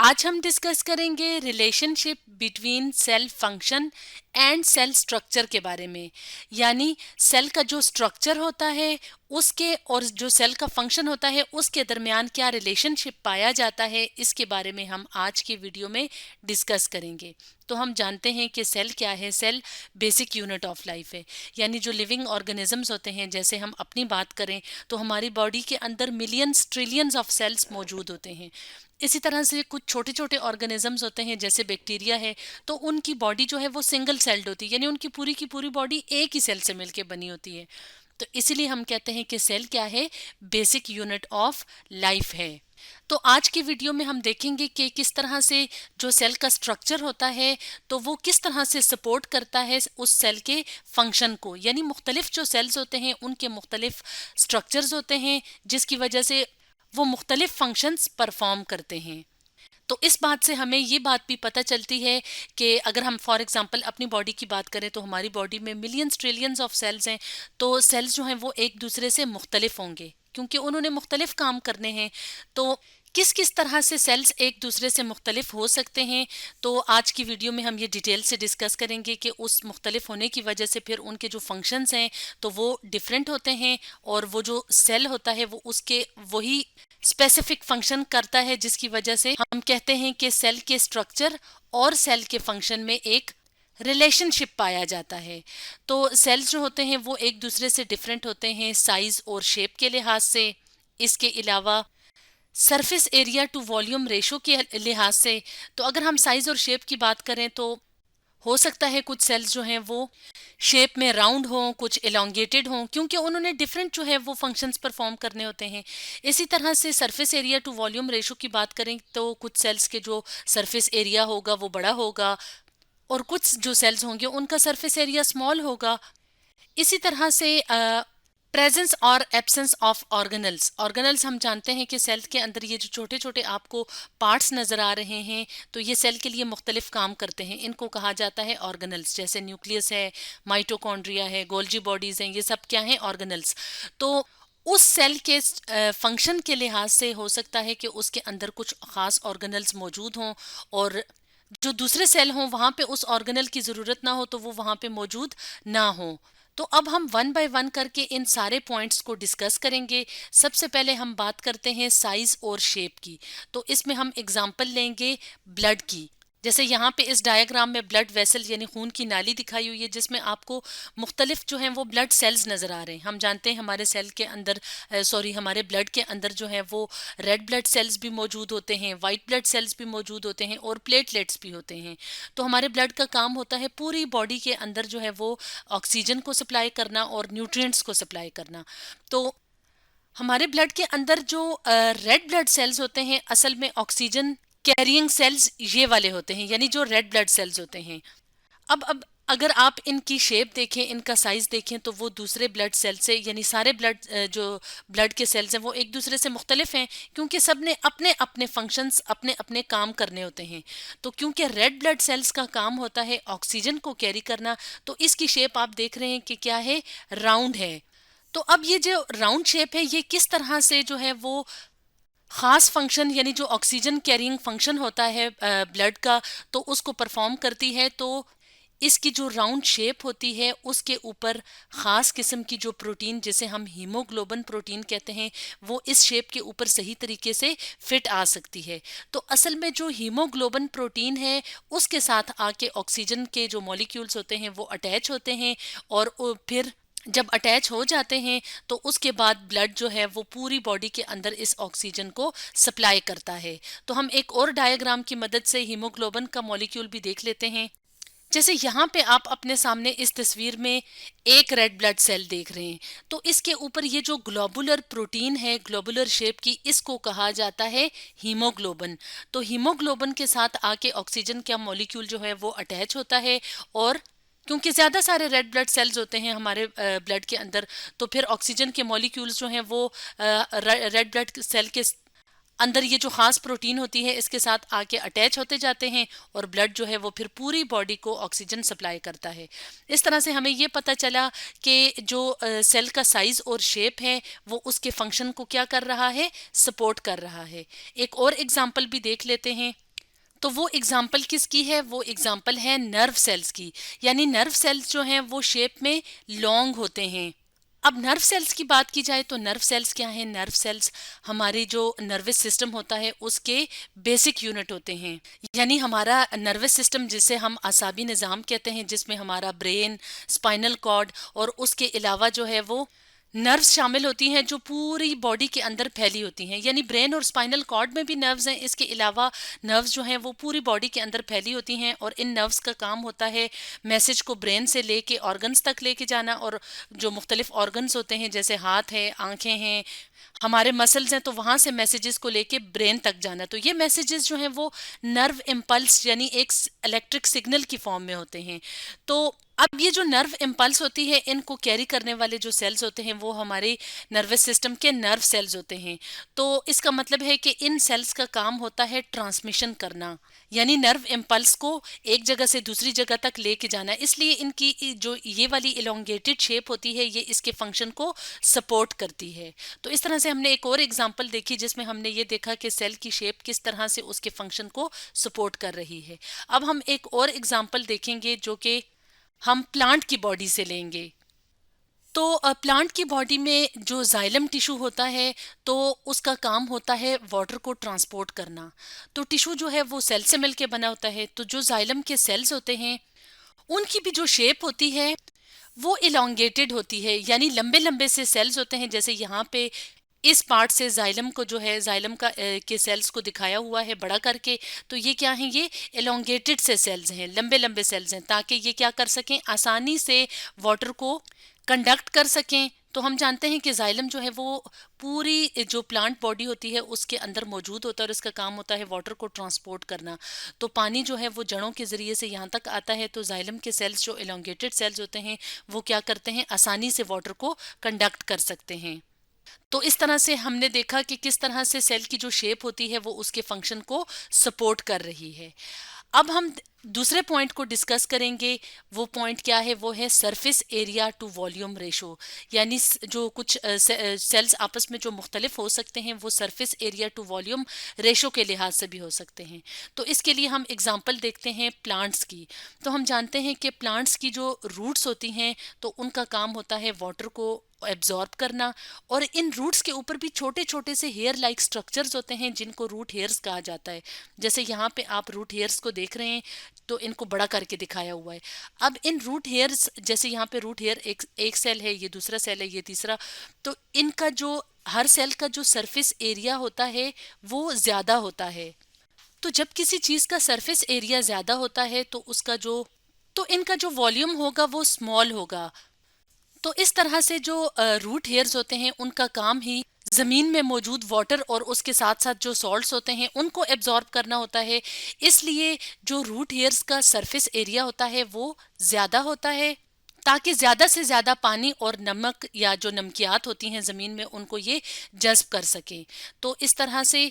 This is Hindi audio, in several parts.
आज हम डिस्कस करेंगे relationship between cell function and cell structure के बारे में। यानी सेल का जो स्ट्रक्चर होता है उसके और जो सेल का फंक्शन होता है उसके दरमियान क्या रिलेशनशिप पाया जाता है, इसके बारे में हम आज की वीडियो में डिस्कस करेंगे। तो हम जानते हैं कि सेल क्या है। Cell basic unit of life है। यानी जो लिविंग ऑर्गेनिजम्स होते हैं, जैसे हम अपनी बात करें तो हमारी बॉडी के अंदर मिलियंस ट्रिलियंस ऑफ सेल्स मौजूद होते हैं। इसी तरह से कुछ छोटे छोटे ऑर्गेनिजम्स होते हैं, जैसे बैक्टीरिया है, तो उनकी बॉडी जो है वो सिंगल सेल्ड होती है, यानी उनकी पूरी की पूरी बॉडी एक ही सेल से मिलकर बनी होती है। तो इसीलिए हम कहते हैं कि सेल क्या है, बेसिक यूनिट ऑफ लाइफ है। तो आज की वीडियो में हम देखेंगे कि किस तरह से जो सेल का स्ट्रक्चर होता है तो वो किस तरह से सपोर्ट करता है उस सेल के फंक्शन को। यानी मुख्तलिफ जो सेल्स होते हैं उनके मुख्तलिफ स्ट्रक्चर्स होते हैं, जिसकी वजह से वो मुख्तलिफ फंक्शंस परफॉर्म करते हैं। तो इस बात से हमें ये बात भी पता चलती है कि अगर हम फॉर एग्जांपल अपनी बॉडी की बात करें तो हमारी बॉडी में मिलियंस ट्रिलियंस ऑफ सेल्स हैं। तो सेल्स जो हैं वो एक दूसरे से मुख्तलिफ होंगे क्योंकि उन्होंने मुख्तलिफ काम करने हैं। तो किस किस तरह से सेल्स एक दूसरे से मुख्तलिफ हो सकते हैं, तो आज की वीडियो में हम ये डिटेल से डिस्कस करेंगे कि उस मुख्तलिफ होने की वजह से फिर उनके जो फंक्शंस हैं तो वो डिफरेंट होते हैं, और वो जो सेल होता है वो उसके वही स्पेसिफिक फंक्शन करता है, जिसकी वजह से हम कहते हैं कि सेल के स्ट्रक्चर और सेल के फंक्शन में एक रिलेशनशिप पाया जाता है। तो सेल्स जो होते हैं वो एक दूसरे से डिफरेंट होते हैं साइज और शेप के लिहाज से। इसके अलावा surface area to volume ratio के लिहाज से। तो अगर हम साइज और शेप की बात करें तो हो सकता है कुछ सेल्स जो हैं वो शेप में राउंड हों, कुछ एलोंगेटेड हों, क्योंकि उन्होंने डिफरेंट जो है वो फंक्शंस परफॉर्म करने होते हैं। इसी तरह से surface area to volume ratio की बात करें तो कुछ सेल्स के जो सरफेस एरिया होगा वो बड़ा होगा, और कुछ जो सेल्स होंगे उनका सरफेस एरिया स्मॉल होगा। इसी तरह से प्रेजेंस और एब्सेंस ऑफ ऑर्गेनल्स। ऑर्गेनल्स हम जानते हैं कि सेल के अंदर ये जो छोटे छोटे आपको पार्ट्स नज़र आ रहे हैं तो ये सेल के लिए मुख्तलिफ काम करते हैं। इनको कहा जाता है ऑर्गेनल्स। जैसे न्यूक्लियस है, माइटोकॉन्ड्रिया है, गोल्जी बॉडीज़ हैं, ये सब क्या हैं, ऑर्गेनल्स। तो उस सेल के फंक्शन के लिहाज से हो सकता है कि उसके अंदर कुछ ख़ास ऑर्गेनल्स मौजूद हों, और जो दूसरे सेल हों वहाँ पे उस ऑर्गेनल की ज़रूरत ना हो तो वो वहाँ पे मौजूद ना हो। तो अब हम वन बाय वन करके इन सारे पॉइंट्स को डिस्कस करेंगे। सबसे पहले हम बात करते हैं साइज और शेप की। तो इसमें हम एग्जांपल लेंगे ब्लड की। जैसे यहाँ पे इस डायग्राम में ब्लड वेसल यानी खून की नाली दिखाई हुई है, जिसमें आपको मुख्तलिफ जो हैं वो ब्लड सेल्स नज़र आ रहे हैं। हम जानते हैं हमारे सेल के अंदर हमारे ब्लड के अंदर जो है वो रेड ब्लड सेल्स भी मौजूद होते हैं, वाइट ब्लड सेल्स भी मौजूद होते हैं, और प्लेटलेट्स भी होते हैं। तो हमारे ब्लड का काम होता है पूरी बॉडी के अंदर जो है वो ऑक्सीजन को सप्लाई करना और न्यूट्रिएंट्स को सप्लाई करना। तो हमारे ब्लड के अंदर जो रेड ब्लड सेल्स होते हैं, असल में ऑक्सीजन कैरियंग सेल्स ये वाले होते हैं, यानी जो रेड ब्लड सेल्स होते हैं। अब अगर आप इनकी शेप देखें, इनका साइज देखें, तो वो दूसरे ब्लड सेल से, यानी सारे ब्लड जो ब्लड के सेल्स हैं वो एक दूसरे से मुख्तलिफ हैं, क्योंकि सब ने अपने अपने फंक्शंस, अपने अपने काम करने होते हैं। तो क्योंकि रेड ब्लड सेल्स का काम होता है ऑक्सीजन को कैरी करना, तो इसकी शेप आप देख रहे हैं कि क्या है, राउंड है। तो अब ये जो राउंड शेप है ये किस तरह से जो है वो खास फंक्शन, यानी जो ऑक्सीजन कैरिंग फंक्शन होता है ब्लड का, तो उसको परफॉर्म करती है। तो इसकी जो राउंड शेप होती है उसके ऊपर ख़ास किस्म की जो प्रोटीन, जिसे हम हीमोग्लोबिन प्रोटीन कहते हैं, वो इस शेप के ऊपर सही तरीके से फिट आ सकती है। तो असल में जो हीमोग्लोबिन प्रोटीन है उसके साथ आके ऑक्सीजन के जो मॉलिक्यूल्स होते हैं वो अटैच होते हैं, और फिर जब अटैच हो जाते हैं तो उसके बाद ब्लड जो है वो पूरी बॉडी के अंदर इस ऑक्सीजन को सप्लाई करता है। तो हम एक और डायग्राम की मदद से हीमोग्लोबिन का मॉलिक्यूल भी देख लेते हैं। जैसे यहाँ पे आप अपने सामने इस तस्वीर में एक रेड ब्लड सेल देख रहे हैं, तो इसके ऊपर ये जो ग्लोबुलर प्रोटीन है, ग्लोबुलर शेप की, इसको कहा जाता है हीमोग्लोबिन। तो हीमोग्लोबिन के साथ आके ऑक्सीजन का मॉलिक्यूल जो है वो अटैच होता है, और क्योंकि ज़्यादा सारे रेड ब्लड सेल्स होते हैं हमारे ब्लड के अंदर, तो फिर ऑक्सीजन के मॉलिक्यूल्स जो हैं वो रेड ब्लड सेल के अंदर ये जो ख़ास प्रोटीन होती है इसके साथ आके अटैच होते जाते हैं, और ब्लड जो है वो फिर पूरी बॉडी को ऑक्सीजन सप्लाई करता है। इस तरह से हमें ये पता चला कि जो सेल का साइज़ और शेप है वो उसके फंक्शन को क्या कर रहा है, सपोर्ट कर रहा है। एक और एग्जांपल भी देख लेते हैं। तो वो एग्जाम्पल किसकी है? वो एग्जाम्पल है नर्व सेल्स की। यानी नर्व सेल्स जो हैं वो शेप में लॉन्ग होते हैं। अब नर्व सेल्स की बात की जाए तो नर्व सेल्स क्या हैं? नर्व सेल्स हमारी जो नर्वस सिस्टम होता है उसके बेसिक यूनिट होते हैं। यानी हमारा नर्वस सिस्टम जिसे हम आसाबी निज़ाम कहते हैं, जिसमें हमारा ब्रेन, स्पाइनल कॉर्ड और उसके अलावा जो है वो नर्व्स शामिल होती हैं जो पूरी बॉडी के अंदर फैली होती हैं। यानी ब्रेन और स्पाइनल कॉर्ड में भी नर्व्स हैं, इसके अलावा नर्व्स जो हैं वो पूरी बॉडी के अंदर फैली होती हैं और इन नर्व्स का काम होता है मैसेज को ब्रेन से लेके ऑर्गन्स तक लेके जाना। और जो मुख्तलिफ ऑर्गन्स होते हैं जैसे हाथ है, आंखें हैं, हमारे मसल्स हैं, तो वहाँ से मैसेजेस को लेके ब्रेन तक जाना। तो ये मैसेजेस जो हैं वो नर्व इम्पल्स यानी एक इलेक्ट्रिक सिग्नल की फॉर्म में होते हैं। तो अब ये जो नर्व इम्पल्स होती है इनको कैरी करने वाले जो सेल्स होते हैं वो हमारे नर्वस सिस्टम के नर्व सेल्स होते हैं। तो इसका मतलब है कि इन सेल्स का काम होता है ट्रांसमिशन करना, यानी नर्व इम्पल्स को एक जगह से दूसरी जगह तक लेके जाना। इसलिए इनकी जो ये वाली इलोंगेटेड शेप होती है ये इसके फंक्शन को सपोर्ट करती है। तो इस तरह से हमने एक और एग्जांपल देखी जिसमें हमने ये देखा कि सेल की शेप किस तरह से उसके फंक्शन को सपोर्ट कर रही है। अब हम एक और एग्जांपल देखेंगे जो कि हम प्लांट की बॉडी से लेंगे। तो प्लांट की बॉडी में जो जाइलम टिश्यू होता है तो उसका काम होता है वाटर को ट्रांसपोर्ट करना। तो टिश्यू जो है वो सेल से मिलके बना होता है। तो जो जाइलम के सेल्स होते हैं उनकी भी जो शेप होती है वो इलोंगेटेड होती है, यानी लंबे लंबे से सेल्स होते हैं। जैसे यहाँ पे इस पार्ट से जाइलम को जो है जाइलम का के सेल्स को दिखाया हुआ है बड़ा करके। तो ये क्या है? ये एलोंगेटेड से सेल्स हैं, लंबे लंबे सेल्स हैं, ताकि ये क्या कर सकें? आसानी से वाटर को कंडक्ट कर सकें। तो हम जानते हैं कि जाइलम जो है वो पूरी जो प्लांट बॉडी होती है उसके अंदर मौजूद होता है और इसका काम होता है वाटर को ट्रांसपोर्ट करना। तो पानी जो है वो जड़ों के ज़रिए से यहाँ तक आता है। तो जाइलम के सेल्स जो एलोंगेटेड सेल्स होते हैं वो क्या करते हैं? आसानी से वाटर को कंडक्ट कर सकते हैं। तो इस तरह से हमने देखा कि किस तरह से सेल की जो शेप होती है वो उसके फंक्शन को सपोर्ट कर रही है। अब हम दूसरे पॉइंट को डिस्कस करेंगे। वो पॉइंट क्या है? वो है surface area to volume ratio. यानी जो कुछ सेल्स आपस में जो मुख्तलिफ हो सकते हैं वो surface area to volume ratio के लिहाज से भी हो सकते हैं। तो इसके लिए हम एग्जांपल देखते हैं प्लांट्स की। तो हम जानते हैं कि प्लांट्स की जो रूट्स होती हैं तो उनका काम होता है वाटर को एब्जॉर्ब करना। और इन रूट्स के ऊपर भी छोटे छोटे से हेयर लाइक स्ट्रक्चर्स होते हैं जिनको रूट हेयर्स कहा जाता है। जैसे यहाँ पे आप रूट हेयर्स को देख रहे हैं तो इनको बड़ा करके दिखाया हुआ है। अब इन रूट हेयर्स, जैसे यहाँ पे रूट हेयर एक सेल है, ये दूसरा सेल है, ये तीसरा। तो इनका जो हर सेल का जो सरफेस एरिया होता है वो ज़्यादा होता है। तो जब किसी चीज़ का सरफेस एरिया ज़्यादा होता है तो उसका जो तो इनका जो वॉल्यूम होगा वो स्मॉल होगा। तो इस तरह से जो रूट हेयर्स होते हैं उनका काम ही जमीन में मौजूद वाटर और उसके साथ साथ जो सॉल्ट्स होते हैं उनको एब्जॉर्ब करना होता है। इसलिए जो रूट हेयर्स का सरफेस एरिया होता है वो ज्यादा होता है, ताकि ज्यादा से ज्यादा पानी और नमक या जो नमकियात होती हैं जमीन में उनको ये जज्ब कर सके। तो इस तरह से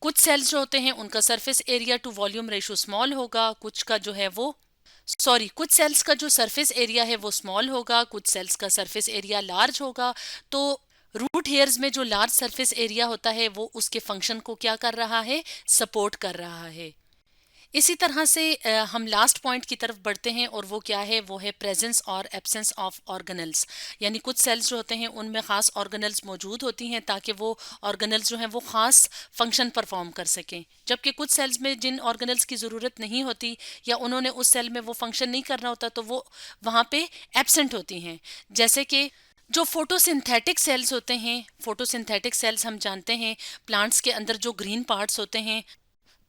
कुछ सेल्स जो होते हैं उनका surface area to volume ratio small होगा, कुछ का जो है वो कुछ सेल्स का जो सरफेस एरिया है वो स्मॉल होगा, कुछ सेल्स का सरफेस एरिया लार्ज होगा। तो रूट हेयर्स में जो लार्ज सरफेस एरिया होता है वो उसके फंक्शन को क्या कर रहा है? सपोर्ट कर रहा है। इसी तरह से हम लास्ट पॉइंट की तरफ बढ़ते हैं और वो क्या है? वो है प्रेजेंस और एब्सेंस ऑफ ऑर्गेनल्स। यानी कुछ सेल्स जो होते हैं उनमें ख़ास ऑर्गेनल्स मौजूद होती हैं ताकि वो ऑर्गेनल्स जो हैं वो ख़ास फंक्शन परफॉर्म कर सकें। जबकि कुछ सेल्स में जिन ऑर्गेनल्स की ज़रूरत नहीं होती या उन्होंने उस सेल में वो फंक्शन नहीं करना होता तो वो वहाँ पे एब्सेंट होती हैं। जैसे कि जो फोटोसिंथेटिक सेल्स होते हैं, फोटोसिंथेटिक सेल्स हम जानते हैं प्लांट्स के अंदर जो ग्रीन पार्ट्स होते हैं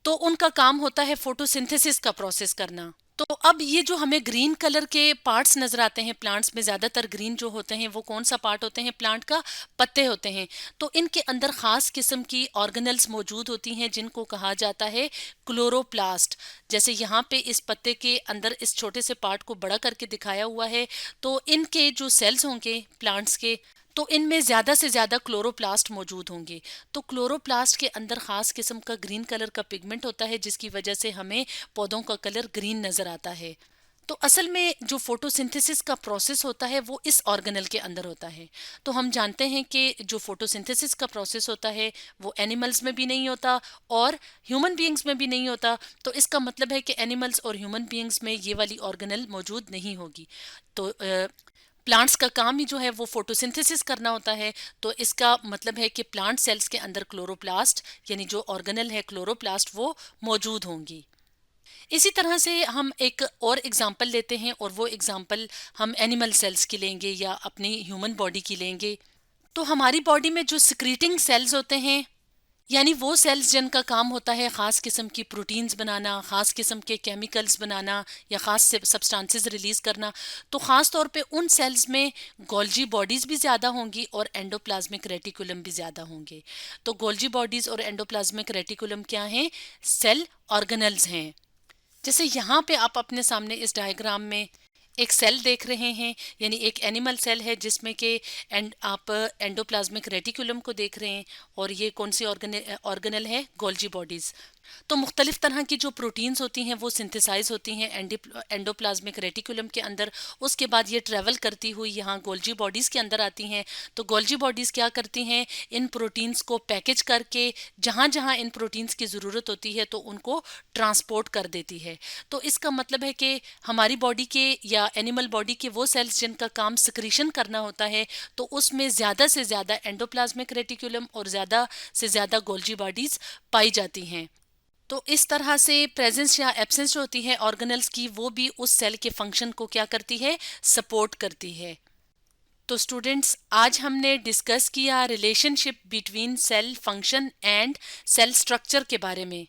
तो उनका काम होता है फोटोसिंथेसिस का प्रोसेस करना। तो अब ये जो हमें ग्रीन कलर के पार्ट्स नजर आते हैं प्लांट्स में, ज्यादातर ग्रीन जो होते हैं वो कौन सा पार्ट होते हैं? प्लांट का पत्ते होते हैं। तो इनके अंदर खास किस्म की ऑर्गेनल्स मौजूद होती हैं जिनको कहा जाता है क्लोरोप्लास्ट। जैसे यहाँ पे इस पत्ते के अंदर इस छोटे से पार्ट को बड़ा करके दिखाया हुआ है। तो इनके जो सेल्स होंगे प्लांट्स के तो इनमें ज़्यादा से ज़्यादा क्लोरोप्लास्ट मौजूद होंगे। तो क्लोरोप्लास्ट के अंदर ख़ास किस्म का ग्रीन कलर का पिगमेंट होता है जिसकी वजह से हमें पौधों का कलर ग्रीन नज़र आता है। तो असल में जो फोटोसिंथेसिस का प्रोसेस होता है वो इस ऑर्गेनल के अंदर होता है। तो हम जानते हैं कि जो फोटोसिंथेसिस का प्रोसेस होता है वो एनिमल्स में भी नहीं होता और ह्यूमन बीइंग्स में भी नहीं होता। तो इसका मतलब है कि एनिमल्स और ह्यूमन बीइंग्स में ये वाली ऑर्गेनल मौजूद नहीं होगी। तो प्लांट्स का काम ही जो है वो फोटोसिंथेसिस करना होता है। तो इसका मतलब है कि प्लांट सेल्स के अंदर क्लोरोप्लास्ट यानी जो ऑर्गेनल है क्लोरोप्लास्ट वो मौजूद होंगी। इसी तरह से हम एक और एग्जांपल लेते हैं और वो एग्जांपल हम एनिमल सेल्स की लेंगे या अपनी ह्यूमन बॉडी की लेंगे। तो हमारी बॉडी में जो सिक्रीटिंग सेल्स होते हैं यानी वो सेल्स जिनका काम होता है ख़ास किस्म की प्रोटीन्स बनाना, ख़ास किस्म के केमिकल्स बनाना या ख़ास सब्सटेंसेस रिलीज़ करना, तो ख़ास तौर पे उन सेल्स में गोल्जी बॉडीज़ भी ज़्यादा होंगी और एंडोप्लाज्मिक रेटिकुलम भी ज़्यादा होंगे। तो गोल्जी बॉडीज़ और एंडोप्लाज्मिक रेटिकुलम क्या हैं? सेल ऑर्गेनल्स हैं। जैसे यहाँ पे आप अपने सामने इस डायग्राम में एक सेल देख रहे हैं, यानी एक एनिमल सेल है जिसमें कि आप एंडोप्लाज्मिक रेटिकुलम को देख रहे हैं और ये कौन सी ऑर्गेनल है? Golgi bodies. तो मुख्तलिफ तरह की जो प्रोटीन्स होती हैं वो सिंथेसाइज होती हैं एंडोप्लाज्मिक रेटिकुलम के अंदर। उसके बाद ये ट्रेवल करती हुई यहाँ गोल्जी बॉडीज़ के अंदर आती हैं। तो गोल्जी बॉडीज़ क्या करती हैं? इन प्रोटीन्स को पैकेज करके जहाँ जहाँ इन प्रोटीन्स की ज़रूरत होती है तो उनको ट्रांसपोर्ट कर देती है। तो इसका मतलब है कि हमारी बॉडी के या एनिमल बॉडी के वो सेल्स जिनका काम सिक्रीशन करना होता है तो उसमें ज़्यादा से ज़्यादा एंडोप्लाज्मिक रेटिकुलम और ज़्यादा से ज़्यादा गोल्जी बॉडीज़ पाई जाती हैं। तो इस तरह से प्रेजेंस या एब्सेंस जो होती है ऑर्गेनल्स की वो भी उस सेल के फंक्शन को क्या करती है? सपोर्ट करती है। तो स्टूडेंट्स, आज हमने डिस्कस किया relationship between cell function and cell structure के बारे में।